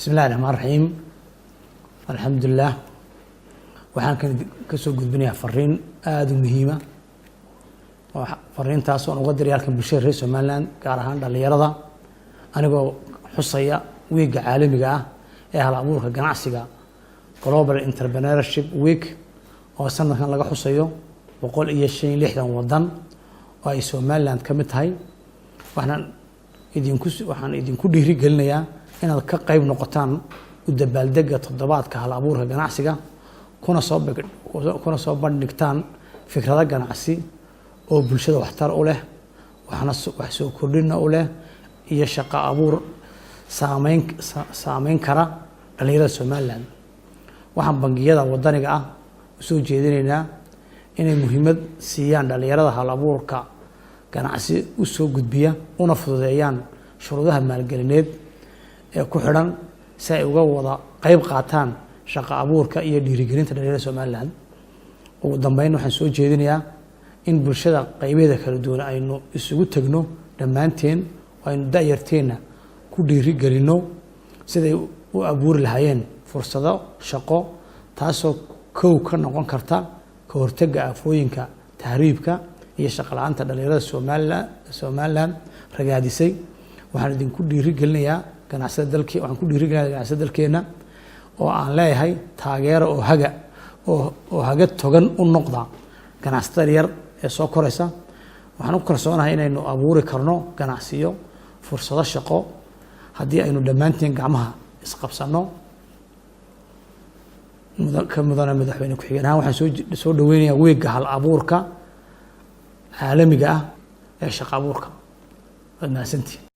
بسم الله الرحمن الرحيم الحمد لله waxaan ka soo gudbinayaa fariin aad u muhiim ah fariintaas oo uga diray halkan bulshada reer Soomaaliland gaar ahaan dhalinyarada anigoo xusaya week caalamiga ah ee hal abuurka ganacsiga Global Entrepreneurship Week oo sanadkan laga xusayo 160 wadan oo ay Soomaaliland ka mid tahay waxaan idinku dhiirigelinayaa inaad ka qayb noqotaan u dabaaldega toddobaadka hal abuurka ganacsiga kuna soo bandhigtaan fikrado ganacsi oo bulshada waxtar u leh wax soo kordhina u leh iyo shaqo abuur saameyn kara dhalinyarada Soomaaliland waxaan bangiyada wadaniga ah u soo jeedinaynaa inay muhiimad siiyaan dhalinyarada hal abuurka ganacsi u soo gudbiya una fududeeyaan shuruudaha maalgelineed ee ku xidhan si ay uga wada qayb qaataan shaqo abuurka iyo dhiirigelinta dhalinyarada Soomaaliland ugu dambeyn waxaan soo jeedinayaa in bulshada qaybadeeda kala duwan aynu isugu tagno dhammaanteen aynu da'yarteena ku dhiirigelino siday u abuuri lahaayeen fursado shaqo taasoo kow ka noqon karta ka hortagga aafooyinka tahriibka iyo shaqo la'aanta dhalinyarada Soomaaliland ragaadisay waxaan idinku dhiirigelinayaa ganacsiga dalkeena oo aan leeyahay taageero oo haga togan u noqda ganacsatada yar ee soo koraysa waxaan ku kalsoonahay inaynu abuuri karno ganacsiyo fursado shaqo haddii aynu dhammaanteen gacmaha isqabsano madaxweyne ku-xigeenaha waxaan soo dhaweynayaa weegga hal abuurka caalamiga ah ee shaqo abuurka waad mahadsantihiin